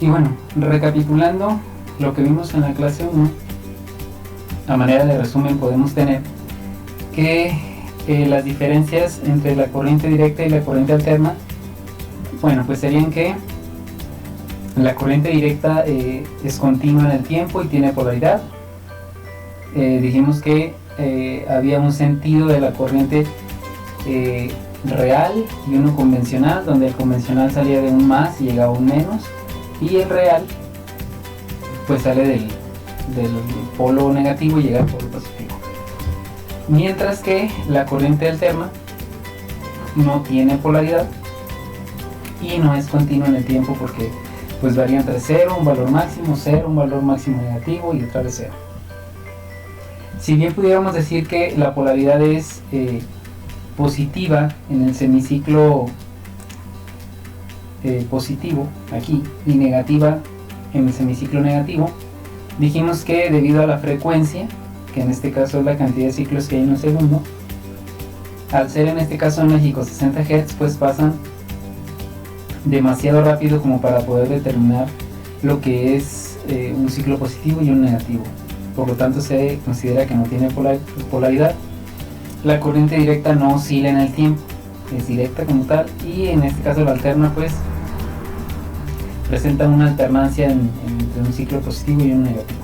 Y bueno, recapitulando lo que vimos en la clase 1, a manera de resumen podemos tener que las diferencias entre la corriente directa y la corriente alterna, bueno, pues serían que la corriente directa es continua en el tiempo y tiene polaridad. Dijimos que había un sentido de la corriente real y uno convencional, donde el convencional salía de un más y llegaba a un menos, y el real pues sale del polo negativo y llega al polo positivo. Mientras que la corriente alterna no tiene polaridad y no es continua en el tiempo, porque pues varía entre 0, un valor máximo, 0, un valor máximo negativo y otra vez 0. Si bien pudiéramos decir que la polaridad es positiva en el semiciclo positivo aquí y negativa en el semiciclo negativo, dijimos que debido a la frecuencia, que en este caso es la cantidad de ciclos que hay en un segundo, al ser en este caso en México 60 Hz, pues pasan demasiado rápido como para poder determinar lo que es un ciclo positivo y un negativo. Por lo tanto se considera que no tiene polaridad. La corriente directa no oscila en el tiempo, es directa como tal, y en este caso la alterna pues presenta una alternancia entre un ciclo positivo y un negativo.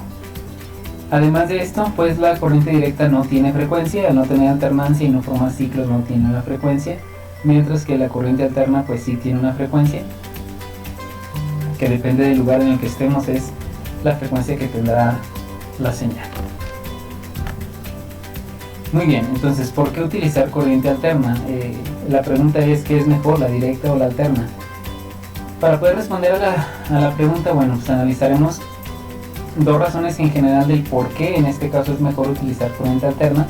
Además de esto, pues la corriente directa no tiene frecuencia, al no tener alternancia y no formar ciclos no tiene una frecuencia, mientras que la corriente alterna pues sí tiene una frecuencia, que depende del lugar en el que estemos, es la frecuencia que tendrá la señal. Muy bien, entonces, ¿por qué utilizar corriente alterna? La pregunta es, ¿qué es mejor, la directa o la alterna? Para poder responder a la pregunta, bueno, pues analizaremos dos razones en general del por qué en este caso es mejor utilizar corriente alterna.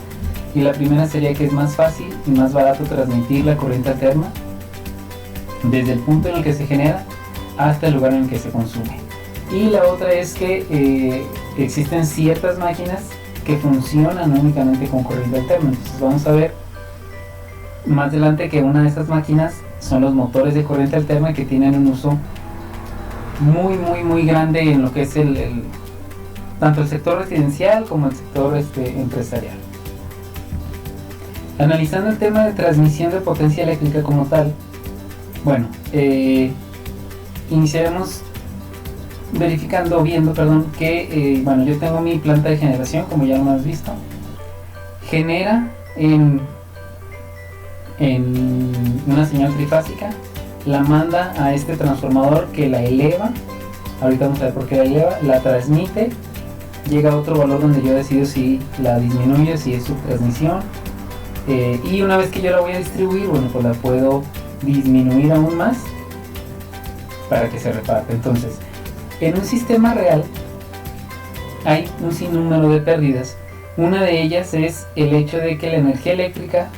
Y la primera sería que es más fácil y más barato transmitir la corriente alterna desde el punto en el que se genera hasta el lugar en el que se consume. Y la otra es que existen ciertas máquinas que funcionan únicamente con corriente alterna. Entonces vamos a ver más adelante que una de estas máquinas son los motores de corriente alterna, que tienen un uso muy grande en lo que es tanto el sector residencial como el sector empresarial. Analizando el tema de transmisión de potencia eléctrica como tal, bueno, iniciaremos viendo que bueno, yo tengo mi planta de generación, como ya lo hemos visto, genera en una señal trifásica, la manda a este transformador que la eleva, ahorita vamos a ver por qué la eleva, la transmite, llega a otro valor donde yo decido si la disminuyo, si es subtransmisión, y una vez que yo la voy a distribuir, bueno, pues la puedo disminuir aún más para que se reparte. Entonces, en un sistema real hay un sinnúmero de pérdidas. Una de ellas es el hecho de que la energía eléctrica,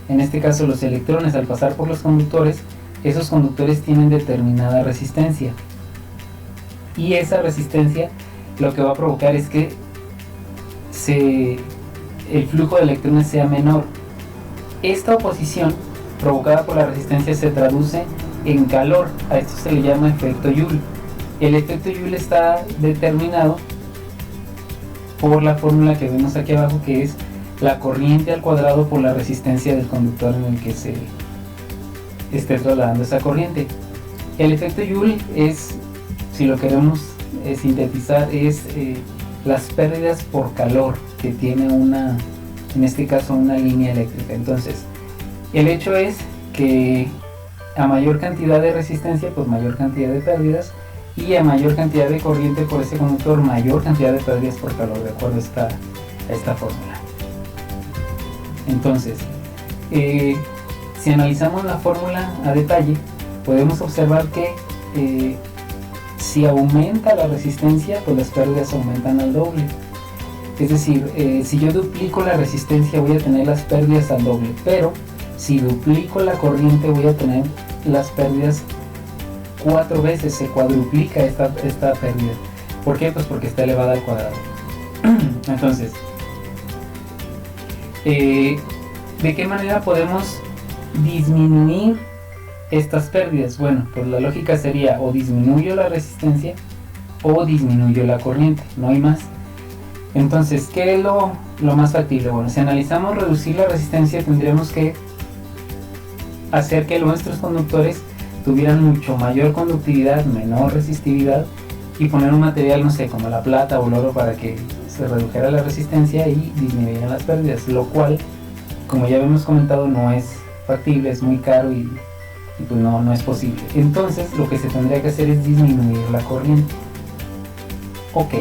en este caso los electrones, al pasar por los conductores, esos conductores tienen determinada resistencia, y esa resistencia lo que va a provocar es que el flujo de electrones sea menor. Esta oposición provocada por la resistencia se traduce en calor. A esto se le llama efecto Joule. El efecto Joule está determinado por la fórmula que vemos aquí abajo, que es la corriente al cuadrado por la resistencia del conductor en el que se esté trasladando esa corriente. El efecto Joule es, si lo queremos sintetizar, es las pérdidas por calor que tiene en este caso una línea eléctrica. Entonces, el hecho es que a mayor cantidad de resistencia, pues mayor cantidad de pérdidas, y a mayor cantidad de corriente por ese conductor, mayor cantidad de pérdidas por calor, de acuerdo a esta fórmula. Entonces, si analizamos la fórmula a detalle, podemos observar que si aumenta la resistencia, pues las pérdidas aumentan al doble. Es decir, si yo duplico la resistencia, voy a tener las pérdidas al doble, pero si duplico la corriente, voy a tener las pérdidas 4 veces, se cuadruplica esta pérdida. ¿Por qué? Pues porque está elevada al cuadrado. Entonces, ¿de qué manera podemos disminuir estas pérdidas? Bueno, pues la lógica sería o disminuyo la resistencia o disminuyo la corriente, no hay más. Entonces, ¿qué es lo más factible? Bueno, si analizamos reducir la resistencia, tendríamos que hacer que nuestros conductores tuvieran mucho mayor conductividad, menor resistividad, y poner un material, no sé, como la plata o el oro para que se redujera la resistencia y disminuyeran las pérdidas, lo cual, como ya habíamos comentado, no es factible, es muy caro y pues no es posible. Entonces, lo que se tendría que hacer es disminuir la corriente. Ok,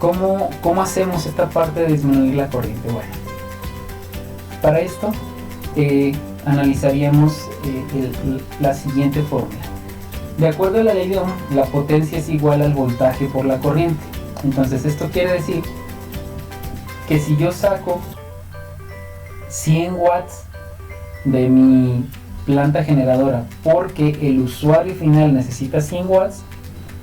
¿cómo hacemos esta parte de disminuir la corriente? Bueno, para esto analizaríamos la siguiente fórmula. De acuerdo a la ley de Ohm, la potencia es igual al voltaje por la corriente. Entonces esto quiere decir que si yo saco 100 watts de mi planta generadora porque el usuario final necesita 100 watts,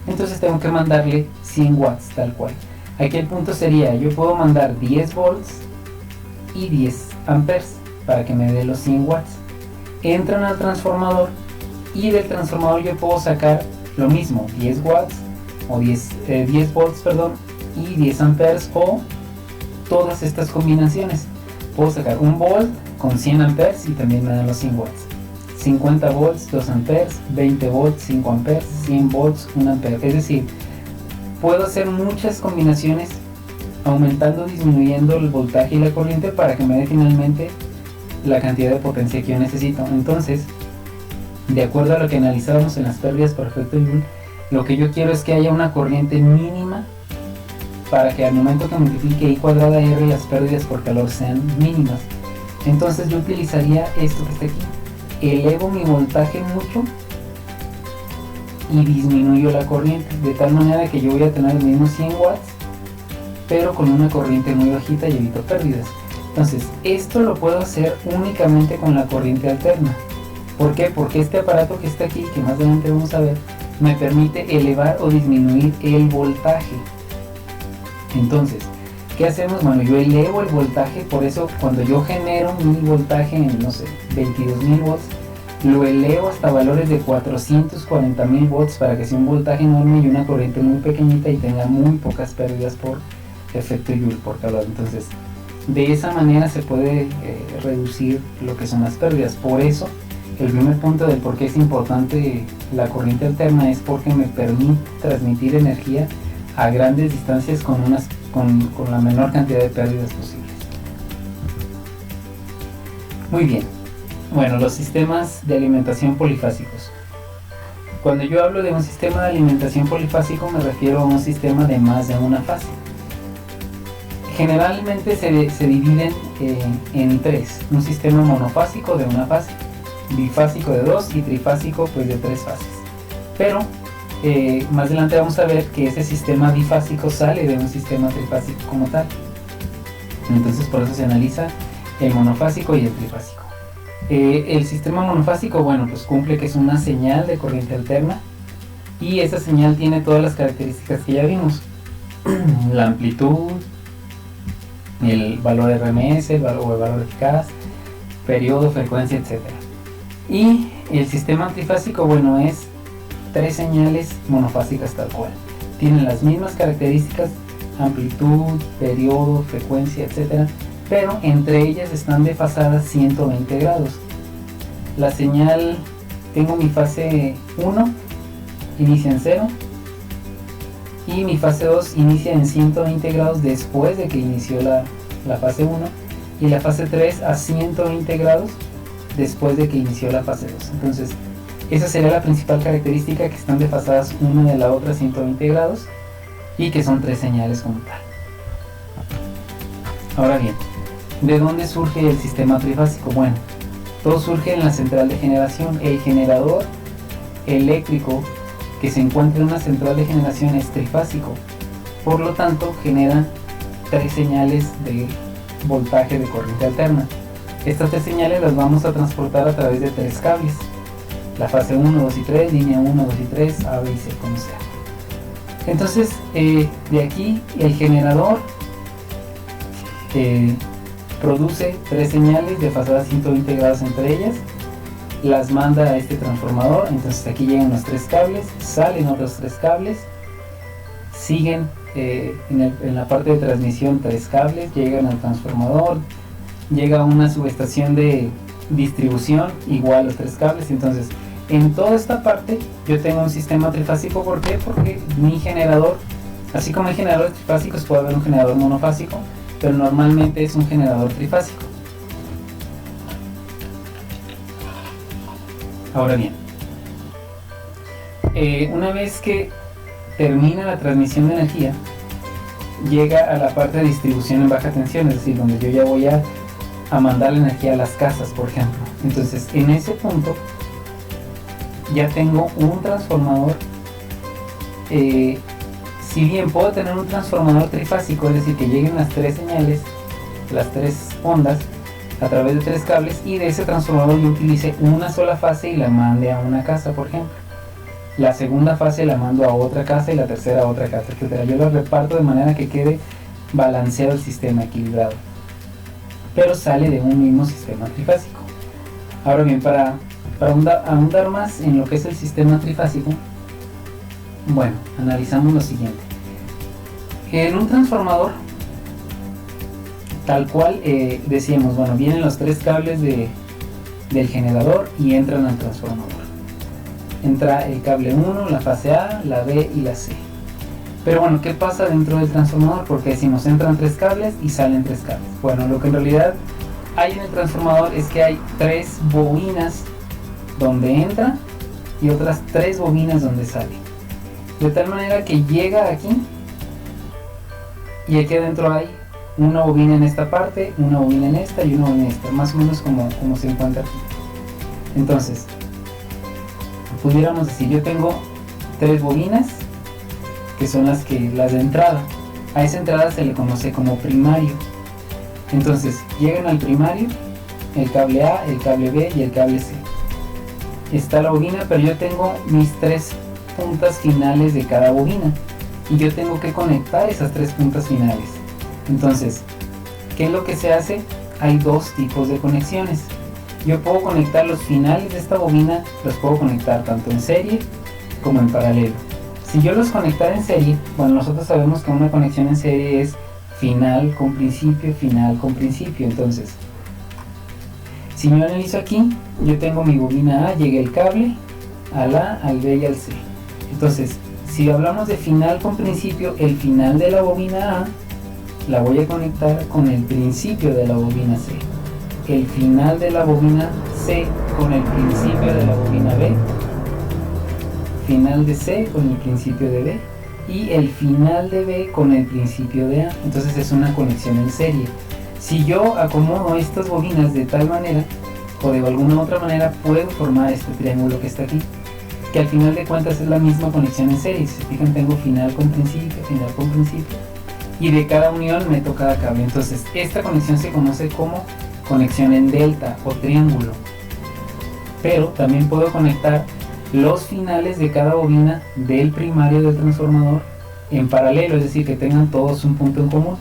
entonces tengo que mandarle 100 watts tal cual. Aquí el punto sería, yo puedo mandar 10 volts y 10 amperes para que me dé los 100 watts. Entran al transformador y del transformador yo puedo sacar lo mismo, 10 watts o 10 volts, perdón, y 10 amperes, o todas estas combinaciones. Puedo sacar 1 volt con 100 amperes y también me dan los 100 watts. 50 volts, 2 amperes, 20 volts, 5 amperes, 100 volts, 1 ampere. Es decir, puedo hacer muchas combinaciones aumentando o disminuyendo el voltaje y la corriente para que me dé finalmente la cantidad de potencia que yo necesito. Entonces, de acuerdo a lo que analizábamos en las pérdidas por efecto Joule, lo que yo quiero es que haya una corriente mínima para que al momento que multiplique I cuadrada R las pérdidas por calor sean mínimas. Entonces yo utilizaría esto que está aquí. Elevo mi voltaje mucho y disminuyo la corriente, de tal manera que yo voy a tener el mismo 100 watts, pero con una corriente muy bajita y evito pérdidas. Entonces, esto lo puedo hacer únicamente con la corriente alterna. ¿Por qué? Porque este aparato que está aquí, que más adelante vamos a ver, me permite elevar o disminuir el voltaje. Entonces, ¿qué hacemos? Bueno, yo elevo el voltaje, por eso cuando yo genero mi voltaje en, no sé, 22.000 volts, lo elevo hasta valores de 440.000 volts para que sea un voltaje enorme y una corriente muy pequeñita y tenga muy pocas pérdidas por efecto Joule por calor. Entonces, de esa manera se puede reducir lo que son las pérdidas. Por eso, el primer punto del por qué es importante la corriente alterna es porque me permite transmitir energía a grandes distancias con la menor cantidad de pérdidas posibles. Muy bien. Bueno, los sistemas de alimentación polifásicos. Cuando yo hablo de un sistema de alimentación polifásico me refiero a un sistema de más de una fase. Generalmente se dividen en tres: un sistema monofásico de una fase, bifásico de 2 y trifásico pues de 3 fases. Pero más adelante vamos a ver que ese sistema bifásico sale de un sistema trifásico como tal. Entonces por eso se analiza el monofásico y el trifásico. El sistema monofásico, bueno, pues cumple que es una señal de corriente alterna y esa señal tiene todas las características que ya vimos: la amplitud, el valor RMS, el valor eficaz, periodo, frecuencia, etc. Y el sistema trifásico, bueno, es 3 señales monofásicas tal cual. Tienen las mismas características: amplitud, periodo, frecuencia, etc. Pero entre ellas están desfasadas 120 grados. La señal, tengo mi fase 1, inicia en 0, y mi fase 2 inicia en 120 grados después de que inició la fase 1, y la fase 3 a 120 grados después de que inició la fase 2. Entonces, esa sería la principal característica, que están desfasadas una de la otra 120 grados y que son 3 señales como tal. Ahora bien, ¿de dónde surge el sistema trifásico? Bueno, todo surge en la central de generación. El generador eléctrico que se encuentra en una central de generación es trifásico. Por lo tanto, genera 3 señales de voltaje de corriente alterna. Estas 3 señales las vamos a transportar a través de 3 cables: la fase 1, 2 y 3, línea 1, 2 y 3, A, B y C, como sea. Entonces, de aquí el generador produce 3 señales desfasadas 120 grados entre ellas. las manda a este transformador. Entonces aquí llegan los 3 cables, salen otros 3 cables, siguen en la parte de transmisión 3 cables, llegan al transformador, llega a una subestación de distribución, igual los 3 cables. Entonces en toda esta parte yo tengo un sistema trifásico. ¿Por qué? Porque mi generador, así como hay generadores trifásicos, puede haber un generador monofásico, pero normalmente es un generador trifásico. Ahora bien, una vez que termina la transmisión de energía, llega a la parte de distribución en baja tensión, es decir, donde yo ya voy a mandar la energía a las casas, por ejemplo. Entonces en ese punto ya tengo un transformador. Si bien puedo tener un transformador trifásico, es decir, que lleguen las 3 señales, las 3 ondas a través de 3 cables, y de ese transformador yo utilice una sola fase y la mande a una casa, por ejemplo. La segunda fase la mando a otra casa y la tercera a otra casa, etc. Yo lo reparto de manera que quede balanceado el sistema, equilibrado, pero sale de un mismo sistema trifásico. Ahora bien, para ahondar más en lo que es el sistema trifásico, bueno, analizamos lo siguiente. En un transformador, tal cual decíamos, bueno, vienen los 3 cables del generador y entran al transformador. Entra el cable 1, la fase A, la B y la C. Pero bueno, ¿qué pasa dentro del transformador? Porque decimos, entran 3 cables y salen 3 cables. Bueno, lo que en realidad hay en el transformador es que hay 3 bobinas donde entra y otras 3 bobinas donde sale. De tal manera que llega aquí y aquí adentro hay una bobina en esta parte, una bobina en esta y una bobina en esta, más o menos como se encuentra aquí. Entonces, pudiéramos decir, yo tengo 3 bobinas que son las de entrada. A esa entrada se le conoce como primario. Entonces llegan al primario el cable A, el cable B y el cable C. Está la bobina, pero yo tengo mis 3 puntas finales de cada bobina y yo tengo que conectar esas 3 puntas finales. Entonces, ¿qué es lo que se hace? Hay 2 tipos de conexiones. Yo puedo conectar los finales de esta bobina, los puedo conectar tanto en serie como en paralelo. Si yo los conectara en serie, bueno, nosotros sabemos que una conexión en serie es final con principio, final con principio. Entonces, si yo analizo aquí, yo tengo mi bobina A, llega el cable al A, al B y al C. Entonces, si hablamos de final con principio, el final de la bobina A la voy a conectar con el principio de la bobina C. El final de la bobina C con el principio de la bobina B. Final de C con el principio de B. Y el final de B con el principio de A. Entonces es una conexión en serie. Si yo acomodo estas bobinas de tal manera, o de alguna otra manera, puedo formar este triángulo que está aquí, que al final de cuentas es la misma conexión en serie. Si se fijan, tengo final con principio, y de cada unión meto cada cable. Entonces esta conexión se conoce como conexión en delta o triángulo. Pero también puedo conectar los finales de cada bobina del primario del transformador en paralelo, es decir, que tengan todos un punto en común.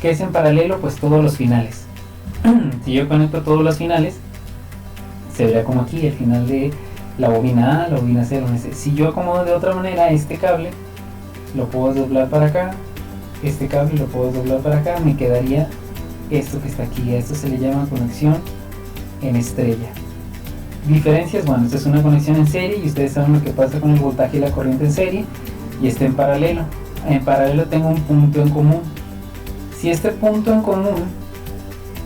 ¿Qué es en paralelo? Pues todos los finales. Si yo conecto todos los finales, se verá como aquí el final de la bobina A, la bobina C, la bobina C. Si yo acomodo de otra manera este cable, lo puedo doblar para acá, este cable lo puedo doblar para acá, me quedaría esto que está aquí. A esto se le llama conexión en estrella. Diferencias, bueno, esta es una conexión en serie y ustedes saben lo que pasa con el voltaje y la corriente en serie, y está en paralelo. En paralelo tengo un punto en común. Si este punto en común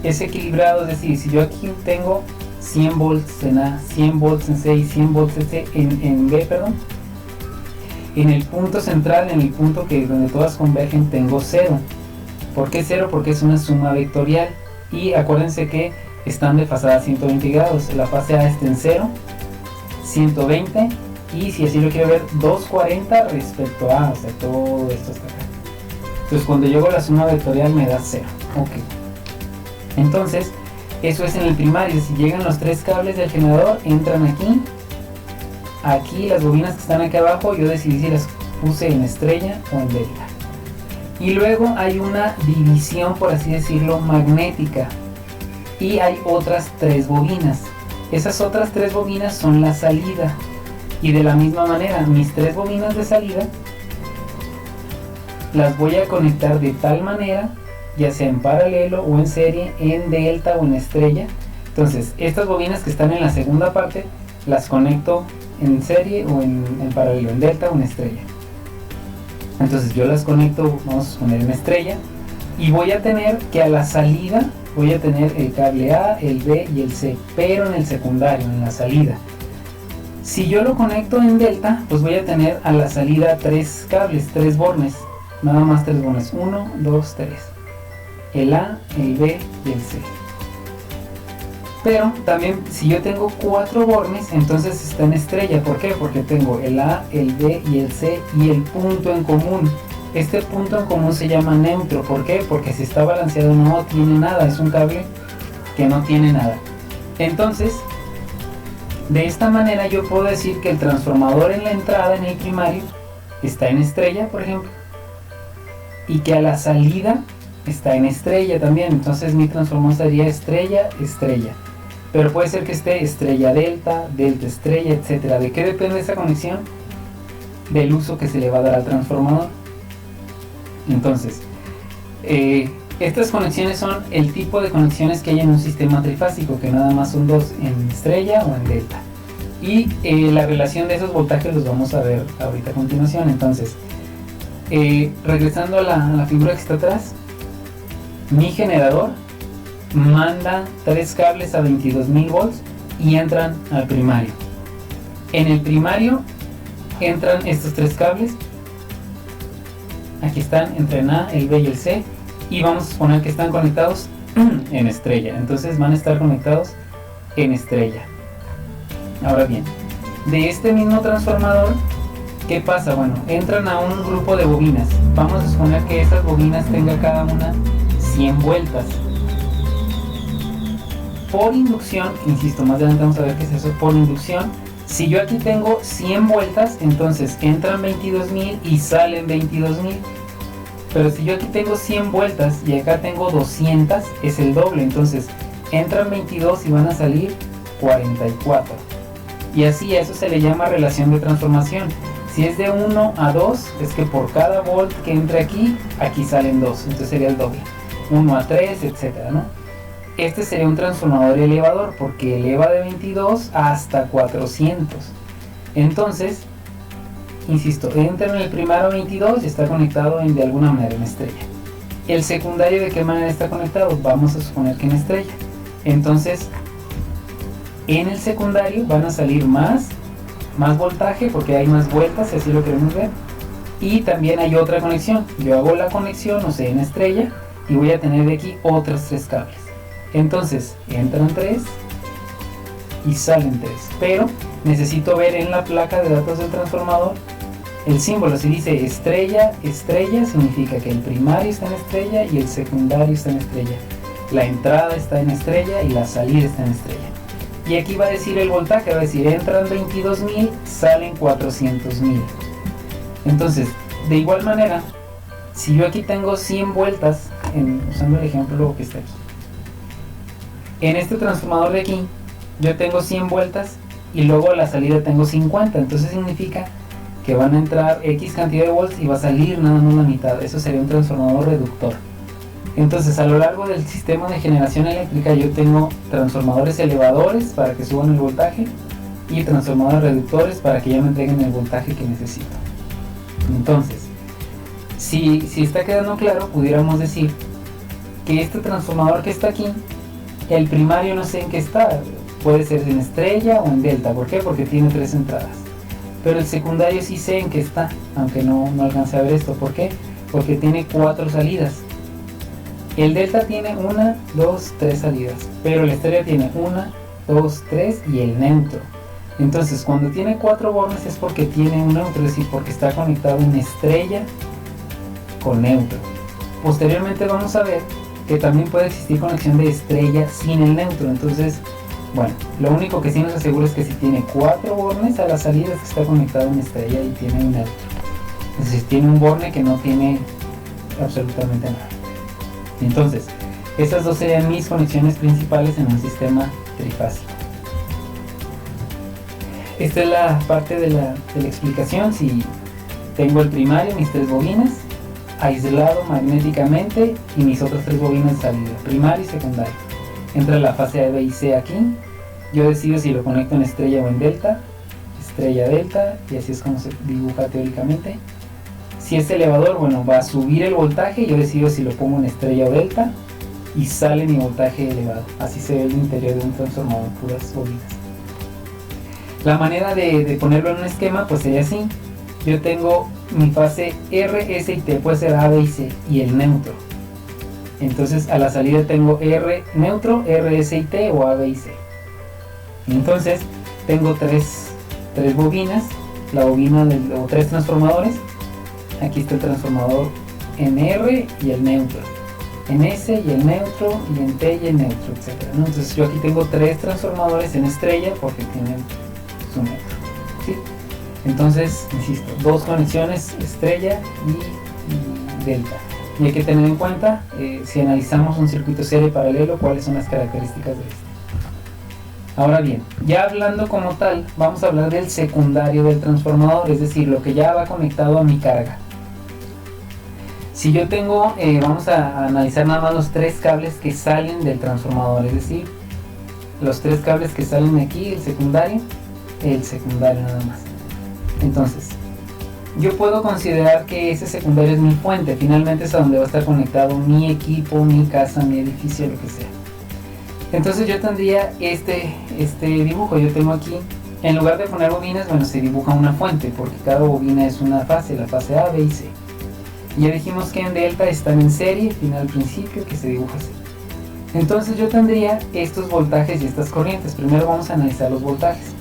es equilibrado, es decir, si yo aquí tengo 100 volts en A, 100 volts en C y 100 volts en, C, en B, perdón, en el punto central, en el punto donde todas convergen, tengo 0. ¿Por qué 0? Porque es una suma vectorial, y acuérdense que están desfasadas 120 grados. La fase A está en 0, 120, y si así lo quiero ver, 240 respecto a A, o sea, todo esto está acá. Entonces cuando llego a la suma vectorial me da 0. Ok. Entonces, eso es en el primario. Si llegan los 3 cables del generador, entran aquí. Aquí las bobinas que están aquí abajo, yo decidí si las puse en estrella o en delta. Y luego hay una división, por así decirlo, magnética. Y hay otras 3 bobinas. Esas otras 3 bobinas son la salida. Y de la misma manera, mis 3 bobinas de salida las voy a conectar de tal manera, ya sea en paralelo o en serie, en delta o en estrella. Entonces, estas bobinas que están en la segunda parte, las conecto en serie o en paralelo, en delta o en estrella. Entonces yo las conecto, vamos a poner en estrella, y voy a tener que a la salida voy a tener el cable A, el B y el C, pero en el secundario, en la salida. Si yo lo conecto en delta, pues voy a tener a la salida 3 cables, 3 bornes, nada más 3 bornes, 1, 2, 3, el A, el B y el C. Pero también si yo tengo 4 bornes, entonces está en estrella. ¿Por qué? Porque tengo el A, el B y el C y el punto en común. Este punto en común se llama neutro. ¿Por qué? Porque si está balanceado no tiene nada, es un cable que no tiene nada. Entonces, de esta manera yo puedo decir que el transformador en la entrada, en el primario, está en estrella, por ejemplo, y que a la salida está en estrella también. Entonces mi transformador sería estrella, estrella. Pero puede ser que esté estrella delta, delta estrella, etcétera. ¿De qué depende esa conexión? Del uso que se le va a dar al transformador. Entonces, estas conexiones son el tipo de conexiones que hay en un sistema trifásico, que nada más son 2, en estrella o en delta. Y la relación de esos voltajes los vamos a ver ahorita a continuación. Entonces, regresando a la figura que está atrás, mi generador manda 3 cables a 22.000 volts y entran al primario. En el primario entran estos 3 cables. Aquí están, entre el A, el B y el C, y vamos a suponer que están conectados en estrella. Entonces van a estar conectados en estrella. Ahora bien, de este mismo transformador, ¿qué pasa? Bueno, entran a un grupo de bobinas. Vamos a suponer que estas bobinas tengan cada una 100 vueltas. Por inducción, insisto, más adelante vamos a ver qué es eso, por inducción, si yo aquí tengo 100 vueltas, entonces entran 22.000 y salen 22.000. Pero si yo aquí tengo 100 vueltas y acá tengo 200, es el doble. Entonces entran 22 y van a salir 44. Y así a eso se le llama relación de transformación. Si es de 1 a 2, es que por cada volt que entre aquí, aquí salen 2. Entonces sería el doble. 1 a 3, etcétera, ¿no? Este sería un transformador elevador porque eleva de 22 hasta 400. Entonces, insisto, entra en el primario 22 y está conectado de alguna manera en estrella. El secundario, ¿de qué manera está conectado? Vamos a suponer que en estrella. Entonces, en el secundario van a salir más voltaje porque hay más vueltas, si así lo queremos ver. Y también hay otra conexión. Yo hago la conexión, no sé, en estrella, y voy a tener de aquí otros 3 cables. Entonces entran 3 y salen 3, pero necesito ver en la placa de datos del transformador el símbolo. Si dice estrella, estrella, significa que el primario está en estrella y el secundario está en estrella. La entrada está en estrella y la salida está en estrella. Y aquí va a decir el voltaje, va a decir entran 22.000, salen 400.000. Entonces, de igual manera, si yo aquí tengo 100 vueltas, usando el ejemplo que está aquí, en este transformador de aquí, yo tengo 100 vueltas y luego a la salida tengo 50. Entonces significa que van a entrar X cantidad de volts y va a salir nada más la mitad. Eso sería un transformador reductor. Entonces a lo largo del sistema de generación eléctrica yo tengo transformadores elevadores para que suban el voltaje y transformadores reductores para que ya me entreguen el voltaje que necesito. Entonces, si está quedando claro, pudiéramos decir que este transformador que está aquí, el primario no sé en qué está, puede ser en estrella o en delta. ¿Por qué? Porque tiene 3 entradas. Pero el secundario sí sé en qué está, aunque no alcancé a ver esto. ¿Por qué? Porque tiene 4 salidas. El delta tiene 1, 2, 3 salidas, pero la estrella tiene 1, 2, 3 y el neutro. Entonces cuando tiene 4 bornes es porque tiene un neutro, es decir, porque está conectado en estrella con neutro. Posteriormente vamos a ver que también puede existir conexión de estrella sin el neutro. Entonces, bueno, lo único que sí nos asegura es que si tiene 4 bornes a la salida es que está conectado en estrella y tiene un neutro. Es decir, tiene un borne que no tiene absolutamente nada. Entonces, estas dos serían mis conexiones principales en un sistema trifásico. Esta es la parte de la explicación. Si tengo el primario, mis 3 bobinas, aislado magnéticamente, y mis otras 3 bobinas de salida, primario y secundario. Entra la fase A, B y C aquí. Yo decido si lo conecto en estrella o en delta, estrella, delta, y así es como se dibuja teóricamente. Si es elevador, bueno, va a subir el voltaje, yo decido si lo pongo en estrella o delta, y sale mi voltaje elevado. Así se ve el interior de un transformador, puras bobinas. La manera de ponerlo en un esquema pues sería así. Yo tengo mi fase R, S y T, puede ser A, B y C, y el neutro. Entonces a la salida tengo R neutro, R, S y T, o A, B y C. Entonces tengo tres bobinas, la bobina o 3 transformadores. Aquí está el transformador en R y el neutro, en S y el neutro, y en T y el neutro, etc. Entonces yo aquí tengo 3 transformadores en estrella porque tienen su neutro, ¿sí? Entonces, insisto, 2 conexiones, estrella y delta. Y hay que tener en cuenta, si analizamos un circuito serie paralelo, cuáles son las características de este. Ahora bien, ya hablando como tal, vamos a hablar del secundario del transformador, es decir, lo que ya va conectado a mi carga. Si yo tengo, vamos a analizar nada más los 3 cables que salen del transformador, es decir, los 3 cables que salen de aquí, el secundario nada más. Entonces, yo puedo considerar que ese secundario es mi fuente, finalmente es a donde va a estar conectado mi equipo, mi casa, mi edificio, lo que sea. Entonces yo tendría este dibujo. Yo tengo aquí, en lugar de poner bobinas, bueno, se dibuja una fuente, porque cada bobina es una fase, la fase A, B y C. Ya dijimos que en delta están en serie, final, principio, que se dibuja así. Entonces yo tendría estos voltajes y estas corrientes. Primero vamos a analizar los voltajes.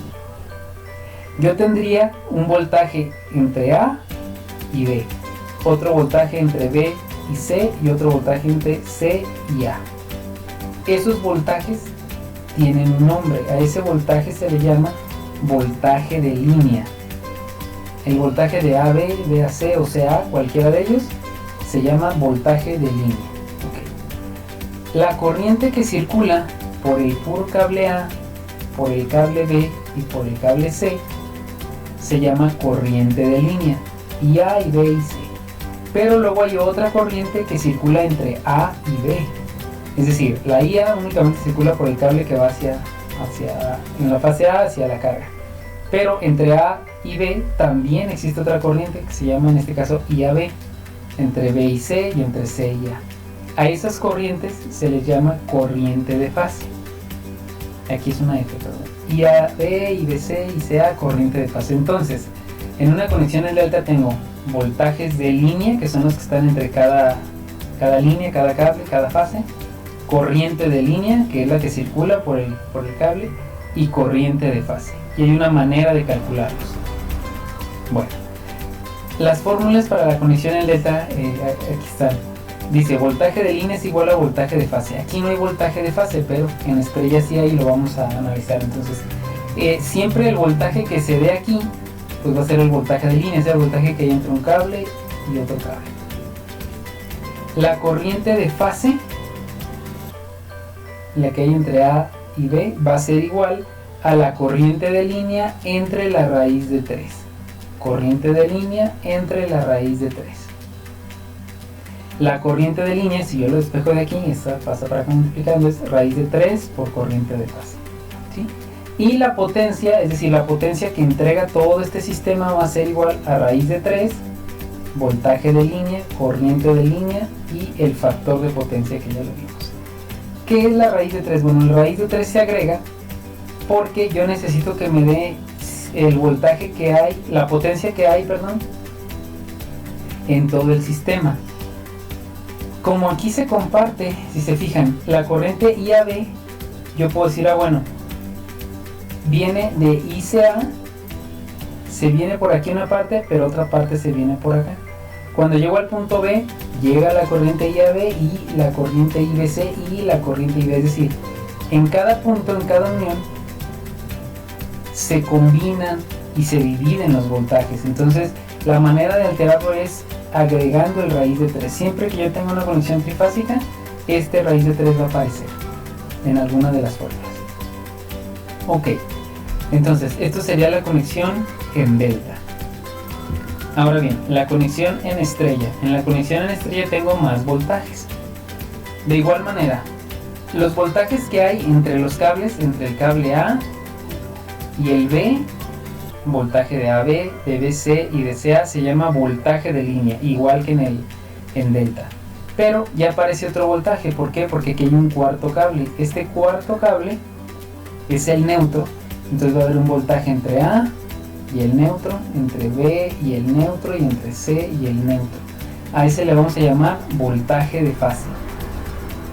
Yo tendría un voltaje entre A y B, otro voltaje entre B y C, y otro voltaje entre C y A. Esos voltajes tienen un nombre. A ese voltaje se le llama voltaje de línea. El voltaje de AB, BAC o CA, cualquiera de ellos, se llama voltaje de línea. Okay. La corriente que circula por el puro cable A, por el cable B y por el cable C se llama corriente de línea, y A y B y C. Pero luego hay otra corriente que circula entre A y B. Es decir, la IA únicamente circula por el cable que va en la fase A hacia la carga. Pero entre A y B también existe otra corriente que se llama en este caso IAB, entre B y C y entre C y A. A esas corrientes se les llama corriente de fase. Aquí es una F, perdón. IAB, IBC y CA, corriente de fase. Entonces, en una conexión en delta tengo voltajes de línea, que son los que están entre cada línea, cada cable, cada fase. Corriente de línea, que es la que circula por el cable, y corriente de fase. Y hay una manera de calcularlos. Bueno, las fórmulas para la conexión en delta, aquí están. Dice, voltaje de línea es igual a voltaje de fase. Aquí no hay voltaje de fase, pero en estrella sí hay, y lo vamos a analizar. Entonces, siempre el voltaje que se ve aquí, pues va a ser el voltaje de línea, es el voltaje que hay entre un cable y otro cable. La corriente de fase, la que hay entre A y B, va a ser igual a la corriente de línea entre la raíz de 3. Corriente de línea entre la raíz de 3. La corriente de línea, si yo lo despejo de aquí, esta pasa para acá multiplicando, es raíz de 3 por corriente de fase, ¿sí? Y la potencia, es decir, la potencia que entrega todo este sistema va a ser igual a raíz de 3, voltaje de línea, corriente de línea y el factor de potencia que ya lo vimos. ¿Qué es la raíz de 3? Bueno, la raíz de 3 se agrega porque yo necesito que me dé el voltaje que hay, la potencia que hay, perdón, en todo el sistema. Como aquí se comparte, si se fijan, la corriente IAB, yo puedo decir, bueno, viene de ICA, se viene por aquí una parte, pero otra parte se viene por acá. Cuando llego al punto B, llega la corriente IAB y la corriente IBC y la corriente IB, es decir, en cada punto, en cada unión, se combinan y se dividen los voltajes. Entonces, la manera de alterarlo es agregando el raíz de 3. Siempre que yo tenga una conexión trifásica, este raíz de 3 va a aparecer en alguna de las fórmulas. Ok, Entonces, esto sería la conexión en delta. Ahora bien, la conexión en estrella. En la conexión en estrella tengo más voltajes. De igual manera, los voltajes que hay entre los cables, entre el cable A y el B, voltaje de AB, de BC y de CA, se llama voltaje de línea, igual que en delta. Pero ya aparece otro voltaje. ¿Por qué? Porque aquí hay un cuarto cable. Este cuarto cable es el neutro. Entonces va a haber un voltaje entre A y el neutro, entre B y el neutro, y entre C y el neutro. A ese le vamos a llamar voltaje de fase.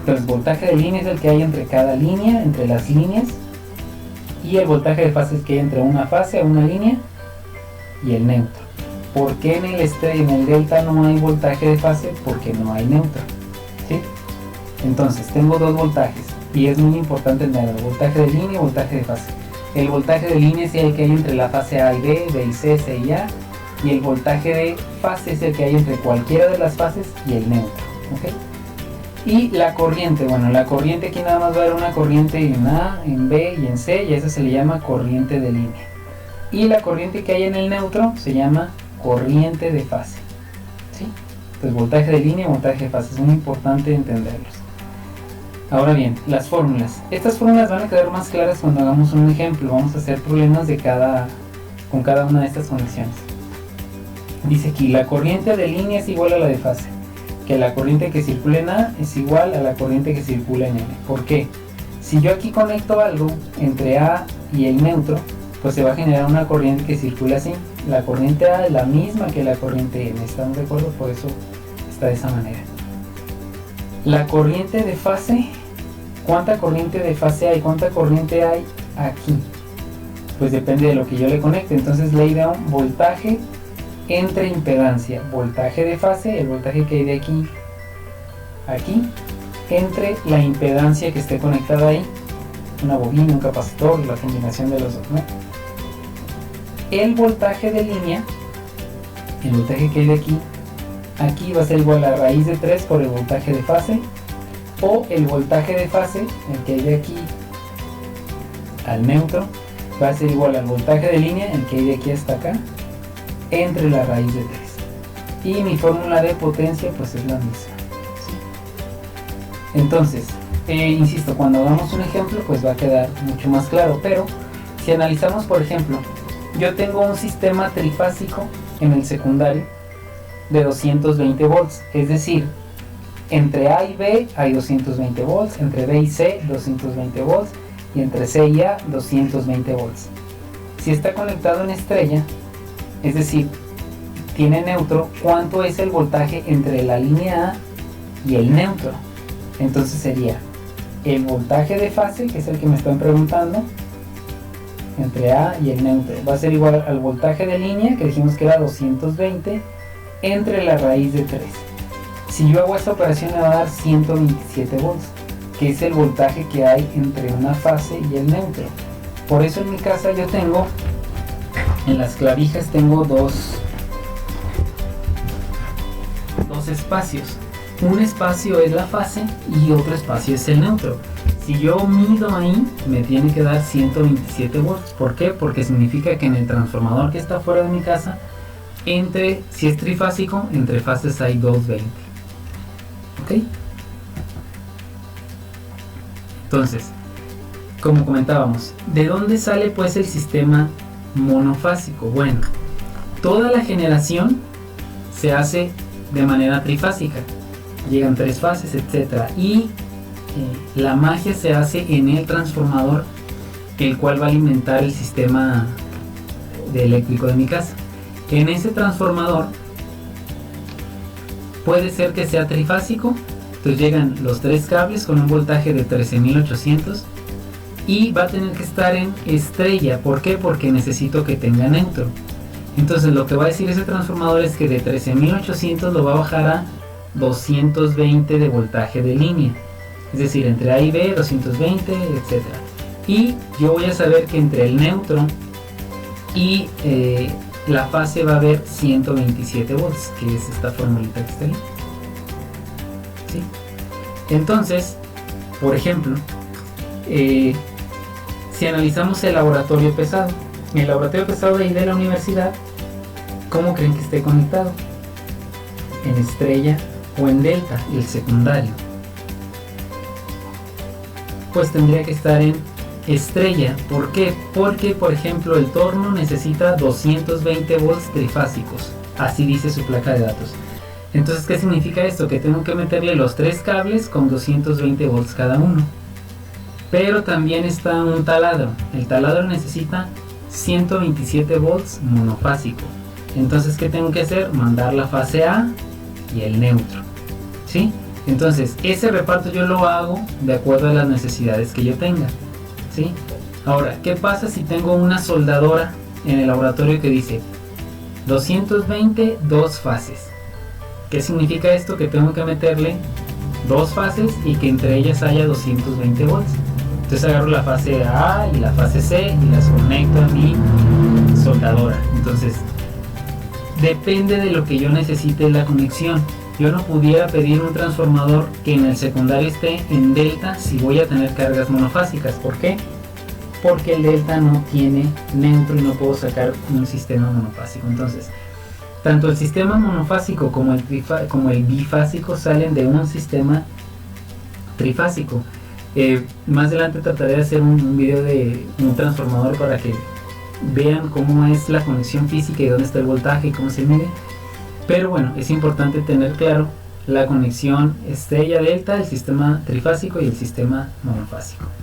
Entonces, voltaje de línea es el que hay entre cada línea, entre las líneas, y el voltaje de fase es el que hay entre una fase, una línea, y el neutro. ¿Por qué en el delta no hay voltaje de fase? Porque no hay neutro, ¿sí? Entonces, tengo dos voltajes, y es muy importante entender voltaje de línea y voltaje de fase. El voltaje de línea es el que hay entre la fase A y B, B y C, C y A, y el voltaje de fase es el que hay entre cualquiera de las fases y el neutro, ¿ok? Y la corriente, bueno, la corriente aquí nada más va a haber una corriente en A, en B y en C, y eso se le llama corriente de línea. Y la corriente que hay en el neutro se llama corriente de fase, ¿sí? Entonces, voltaje de línea y voltaje de fase, es muy importante entenderlos. Ahora bien, las fórmulas. Estas fórmulas van a quedar más claras cuando hagamos un ejemplo. Vamos a hacer problemas con cada una de estas conexiones. Dice aquí, la corriente de línea es igual a la de fase. Que la corriente que circula en A es igual a la corriente que circula en N. ¿Por qué? Si yo aquí conecto algo entre A y el neutro, pues se va a generar una corriente que circula así. La corriente A es la misma que la corriente N. ¿Estamos de acuerdo? Por eso está de esa manera. La corriente de fase, ¿cuánta corriente de fase hay? ¿Cuánta corriente hay aquí? Pues depende de lo que yo le conecte. Entonces ley de Ohm, voltaje entre impedancia, voltaje de fase, el voltaje que hay de aquí a aquí, entre la impedancia que esté conectada ahí, una bobina, un capacitor, la combinación de los dos, ¿no? El voltaje de línea, el voltaje que hay de aquí va a ser igual a la raíz de 3 por el voltaje de fase, o el voltaje de fase, el que hay de aquí al neutro, va a ser igual al voltaje de línea, el que hay de aquí hasta acá, entre la raíz de 3. Y mi fórmula de potencia pues es la misma, ¿sí? Entonces, insisto, cuando hagamos un ejemplo pues va a quedar mucho más claro. Pero si analizamos, por ejemplo, yo tengo un sistema trifásico en el secundario de 220 volts, es decir, entre A y B hay 220 volts, entre B y C 220 volts, y entre C y A 220 volts. Si está conectado en estrella, es decir, tiene neutro, ¿cuánto es el voltaje entre la línea A y el neutro? Entonces sería el voltaje de fase, que es el que me están preguntando, entre A y el neutro, va a ser igual al voltaje de línea, que dijimos que era 220, entre la raíz de 3. Si yo hago esta operación me va a dar 127 volts, que es el voltaje que hay entre una fase y el neutro. Por eso en mi casa yo tengo, en las clavijas tengo dos espacios. Un espacio es la fase y otro espacio es el neutro. Si yo mido ahí, me tiene que dar 127 volts. ¿Por qué? Porque significa que en el transformador que está fuera de mi casa, si es trifásico, entre fases hay 220. ¿Ok? Entonces, como comentábamos, ¿de dónde sale pues el sistema monofásico? Bueno, toda la generación se hace de manera trifásica. Llegan 3 fases, etc. Y la magia se hace en el transformador, el cual va a alimentar el sistema eléctrico de mi casa. En ese transformador puede ser que sea trifásico, entonces llegan los 3 cables con un voltaje de 13.800 y va a tener que estar en estrella. ¿Por qué? Porque necesito que tenga neutro. Entonces lo que va a decir ese transformador es que de 13.800 lo va a bajar a 220 de voltaje de línea, es decir, entre A y B 220, etc. Y yo voy a saber que entre el neutro y la fase va a haber 127 volts, que es esta formulita que está ahí, ¿sí? Entonces, por ejemplo, si analizamos el laboratorio pesado, el laboratorio pesado de ahí de la universidad, ¿cómo creen que esté conectado? ¿En estrella o en delta, el secundario? Pues tendría que estar en estrella. ¿Por qué? Porque, por ejemplo, el torno necesita 220 volts trifásicos. Así dice su placa de datos. Entonces, ¿qué significa esto? Que tengo que meterle los 3 cables con 220 volts cada uno. Pero también está un taladro. El taladro necesita 127 volts monofásico. Entonces, ¿qué tengo que hacer? Mandar la fase A y el neutro, ¿sí? Entonces, ese reparto yo lo hago de acuerdo a las necesidades que yo tenga, ¿sí? Ahora, ¿qué pasa si tengo una soldadora en el laboratorio que dice 220, 2 fases? ¿Qué significa esto? Que tengo que meterle 2 fases y que entre ellas haya 220 volts. Entonces agarro la fase A y la fase C y las conecto a mi soldadora. Entonces, depende de lo que yo necesite la conexión. Yo no pudiera pedir un transformador que en el secundario esté en delta si voy a tener cargas monofásicas. ¿Por qué? Porque el delta no tiene neutro y no puedo sacar un sistema monofásico. Entonces, tanto el sistema monofásico como el bifásico salen de un sistema trifásico. Más adelante trataré de hacer un video de un transformador para que vean cómo es la conexión física y dónde está el voltaje y cómo se mide. Pero bueno, es importante tener claro la conexión estrella delta, el sistema trifásico y el sistema monofásico.